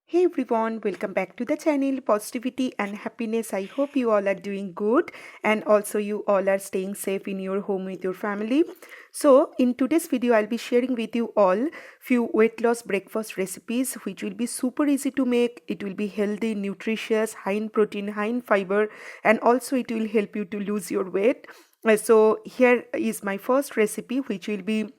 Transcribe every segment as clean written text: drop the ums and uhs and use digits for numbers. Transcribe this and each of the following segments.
Hey everyone, welcome back to the channel Positivity and Happiness. I hope you all are doing good and also you all are staying safe in your home with your family. So, in today's video, I'll be sharing with you all few weight loss breakfast recipes which will be super easy to make. It will be healthy, nutritious, high in protein, high in fiber, and also it will help you to lose your weight. So, here is my first recipe which will be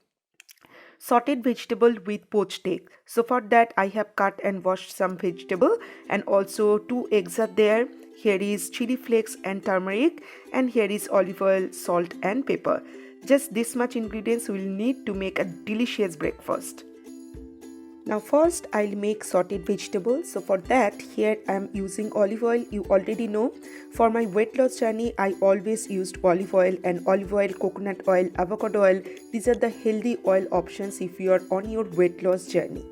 sauteed vegetable with poached egg. So for that I have cut and washed some vegetable and also two eggs are there. Here is chili flakes and turmeric, and here is olive oil, salt and pepper. Just this much ingredients we will need to make a delicious breakfast. Now first I'll make sauteed vegetables. So for that here I'm using olive oil. You already know for my weight loss journey I always used olive oil, and olive oil, coconut oil, avocado oil. These are the healthy oil options if you are on your weight loss journey.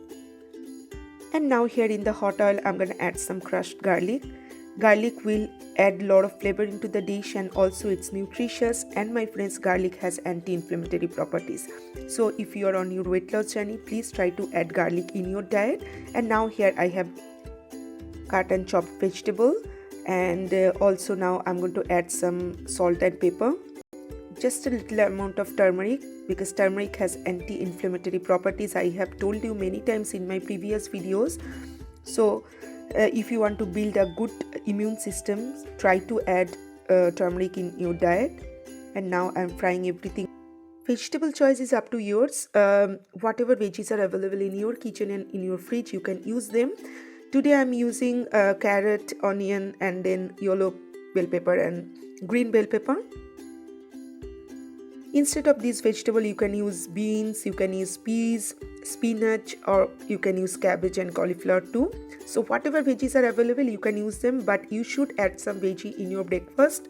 And now here in the hot oil I'm going to add some crushed garlic. Garlic will add a lot of flavor into the dish and also it's nutritious, and my friends, garlic has anti-inflammatory properties. So if you are on your weight loss journey, please try to add garlic in your diet. And now here I have cut and chopped vegetable, and also now I'm going to add some salt and pepper. Just a little amount of turmeric because turmeric has anti-inflammatory properties. I have told you many times in my previous videos. So if you want to build a good immune system, try to add turmeric in your diet. And now I'm frying everything. Vegetable choice is up to yours. Whatever veggies are available in your kitchen and in your fridge, you can use them. Today I'm using carrot, onion, and then yellow bell pepper and green bell pepper. Instead of this vegetable, you can use beans, you can use peas, spinach, or you can use cabbage and cauliflower too. So whatever veggies are available, you can use them, but you should add some veggie in your breakfast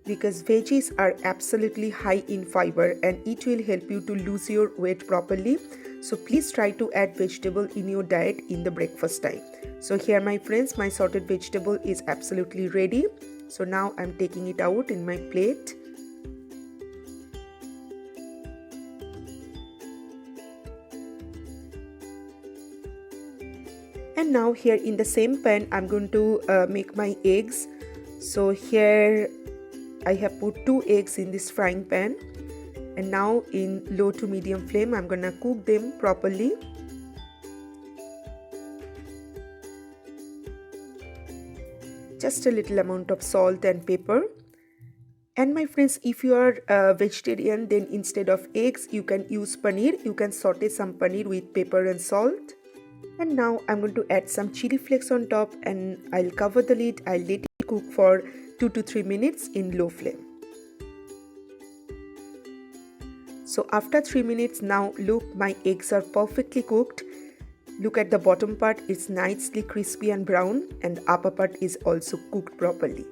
because veggies are absolutely high in fiber and it will help you to lose your weight properly. So please try to add vegetable in your diet in the breakfast time. So here my friends, my sauteed vegetable is absolutely ready. So now I'm taking it out in my plate. And now here in the same pan I'm going to make my eggs. So here I have put 2 eggs in this frying pan, and now in low to medium flame I'm gonna cook them properly. Just a little amount of salt and pepper. And my friends, if you are a vegetarian, then instead of eggs you can use paneer. You can saute some paneer with pepper and salt. And now I'm going to add some chili flakes on top, and I'll cover the lid. I'll let it cook for 2 to 3 minutes in low flame. So after 3 minutes now, look, my eggs are perfectly cooked. Look at the bottom part, it's nicely crispy and brown, and the upper part is also cooked properly.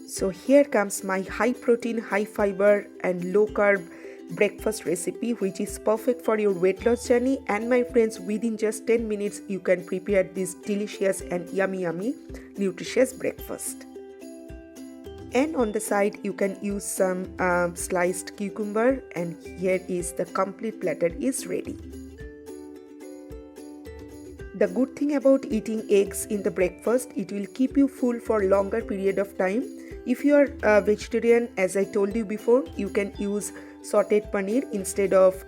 So here comes my high protein, high fiber and low carb breakfast recipe which is perfect for your weight loss journey. And my friends, within just 10 minutes you can prepare this delicious and yummy nutritious breakfast. And on the side you can use some sliced cucumber, and here is the complete platter is ready. The good thing about eating eggs in the breakfast, it will keep you full for longer period of time. If you are a vegetarian, as I told you before, you can use sauteed paneer instead of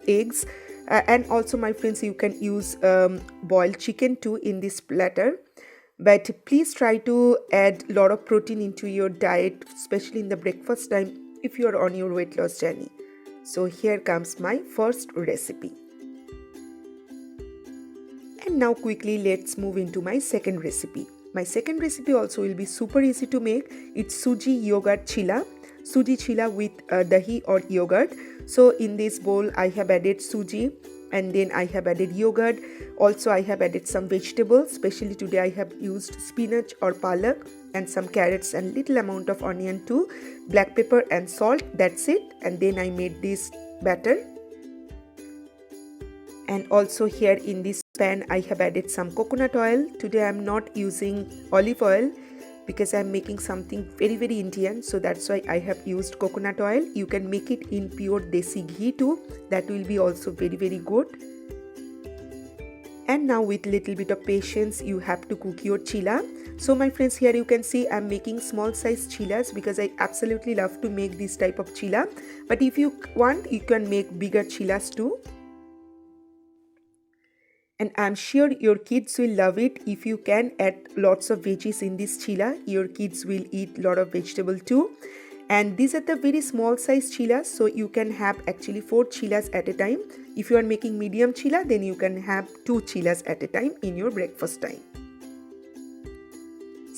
eggs, and also my friends, you can use boiled chicken too in this platter. But please try to add a lot of protein into your diet, especially in the breakfast time if you are on your weight loss journey. So here comes my first recipe. And now quickly let's move into my second recipe. My second recipe also will be super easy to make. It's suji yogurt chilla. Suji chilla with dahi or yogurt. So in this bowl I have added suji, and then I have added yogurt. Also I have added some vegetables, especially today I have used spinach or palak, and some carrots and little amount of onion too, black pepper and salt. That's it. And then I made this batter. And also here in this pan I have added some coconut oil. Today I am not using olive oil because I'm making something very Indian, so that's why I have used coconut oil. You can make it in pure desi ghee too, that will be also very good. And now with little bit of patience you have to cook your chilla. So my friends, here you can see I'm making small size chillas because I absolutely love to make this type of chilla, but if you want you can make bigger chillas too. And I'm sure your kids will love it. If you can add lots of veggies in this chilla, your kids will eat lot of vegetable too. And these are the very small size chillas, so you can have actually 4 chillas at a time. If you are making medium chilla, then you can have 2 chillas at a time in your breakfast time.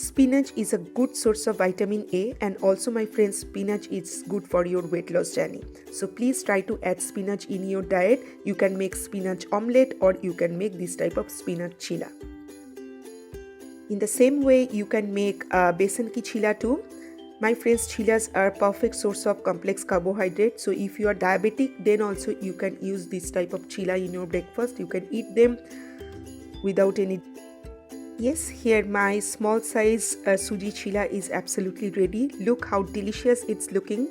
Spinach is a good source of vitamin A, and also my friends, spinach is good for your weight loss journey. So please try to add spinach in your diet. You can make spinach omelette or you can make this type of spinach chilla. In the same way you can make besan ki chilla too. My friends, chillas are perfect source of complex carbohydrate. So if you are diabetic, then also you can use this type of chilla in your breakfast. You can eat them without any. Yes, here my small size suji chilla is absolutely ready. Look how delicious it's looking,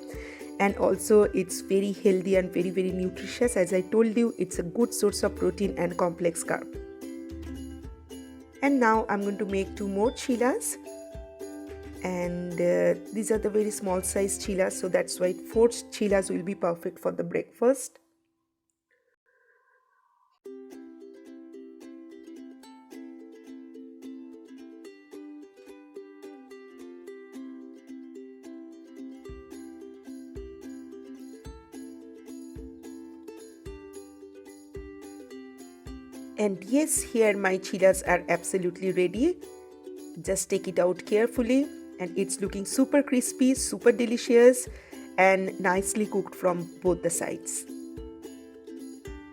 and also it's very healthy and very nutritious. As I told you, it's a good source of protein and complex carb. And now I'm going to make 2 more chillas, and these are the very small size chillas, so that's why 4 chillas will be perfect for the breakfast. And yes, here my chillas are absolutely ready. Just take it out carefully, and it's looking super crispy, super delicious and nicely cooked from both the sides.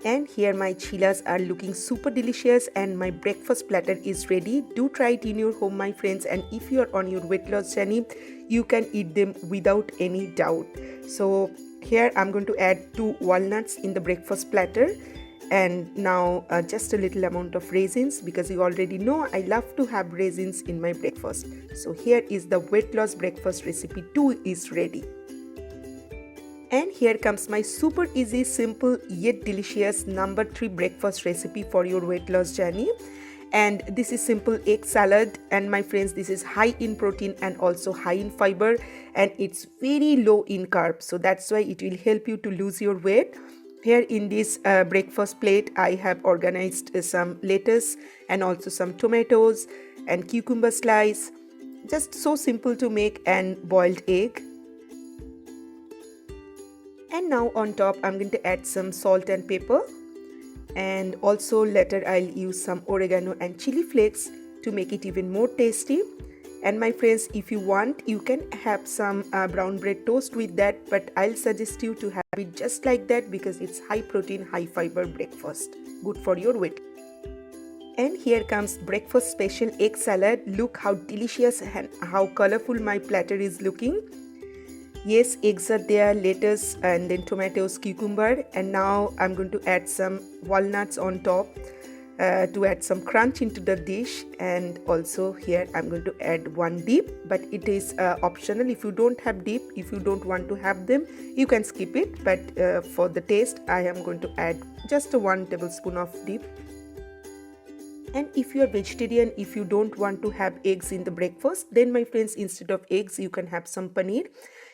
And here my chillas are looking super delicious and my breakfast platter is ready. Do try it in your home, my friends, and if you are on your weight loss journey, you can eat them without any doubt. So here I'm going to add 2 walnuts in the breakfast platter, and now just a little amount of raisins, because you already know I love to have raisins in my breakfast. So here is the weight loss breakfast recipe 2 is ready. And here comes my super easy, simple yet delicious number 3 breakfast recipe for your weight loss journey. And this is simple egg salad, and my friends, this is high in protein and also high in fiber, and it's very low in carbs, so that's why it will help you to lose your weight. Here in this breakfast plate, I have organized some lettuce and also some tomatoes and cucumber slice. Just so simple to make, and boiled egg. And now on top, I'm going to add some salt and pepper. And also later I'll use some oregano and chili flakes to make it even more tasty. And my friends, if you want, you can have some brown bread toast with that, but I'll suggest you to have it just like that because it's high protein, high fiber breakfast, good for your weight. And here comes breakfast special egg salad. Look how delicious and how colorful my platter is looking. Yes, eggs are there, lettuce and then tomatoes, cucumber, and now I'm going to add some walnuts on top to add some crunch into the dish. And also here I'm going to add 1 dip, but it is optional. If you don't have dip, if you don't want to have them, you can skip it, but for the taste I am going to add just 1 tablespoon of dip. And if you are vegetarian, if you don't want to have eggs in the breakfast, then my friends, instead of eggs you can have some paneer.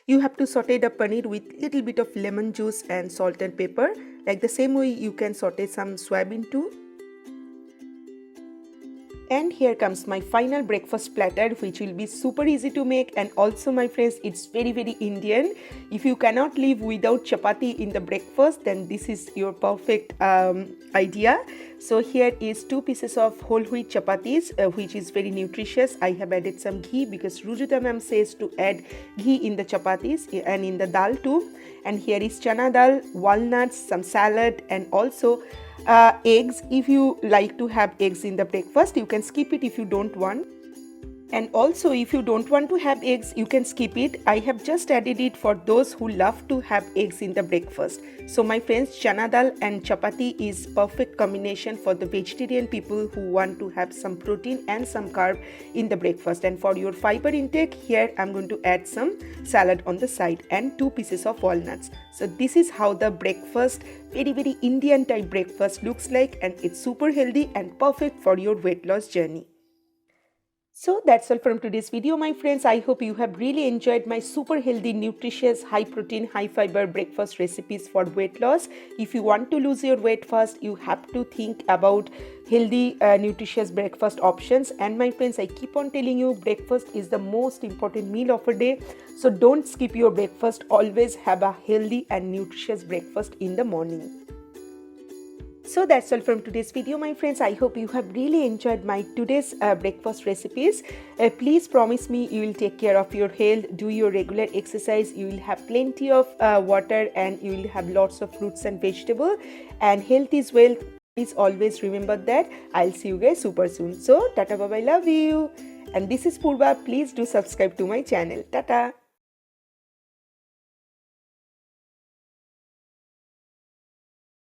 You have to saute the paneer with little bit of lemon juice and salt and pepper. Like the same way you can saute some soybean too. And here comes my final breakfast platter, which will be super easy to make, and also my friends, it's very Indian. If you cannot live without chapati in the breakfast, then this is your perfect idea. So here is 2 pieces of whole wheat chapatis, which is very nutritious. I have added some ghee because Rujuta ma'am says to add ghee in the chapatis and in the dal too. And here is chana dal, walnuts, some salad, and also eggs. If you like to have eggs in the breakfast, you can skip it if you don't want. And also, if you don't want to have eggs, you can skip it. I have just added it for those who love to have eggs in the breakfast. So my friends, chana dal and chapati is perfect combination for the vegetarian people who want to have some protein and some carb in the breakfast. And for your fiber intake, here I'm going to add some salad on the side and 2 pieces of walnuts. So this is how the breakfast, very Indian type breakfast looks like, and it's super healthy and perfect for your weight loss journey. So that's all from today's video, my friends. I hope you have really enjoyed my super healthy, nutritious, high protein, high fiber breakfast recipes for weight loss. If you want to lose your weight fast, you have to think about healthy, nutritious breakfast options. And my friends, I keep on telling you, breakfast is the most important meal of a day. So don't skip your breakfast. Always have a healthy and nutritious breakfast in the morning. So that's all from today's video, my friends. I hope you have really enjoyed my today's breakfast recipes. Please promise me you will take care of your health, do your regular exercise, you will have plenty of water, and you will have lots of fruits and vegetables. And health is wealth. Please always remember that. I'll see you guys super soon. So tata, bye bye, love you. And this is Purva. Please do subscribe to my channel. Tata.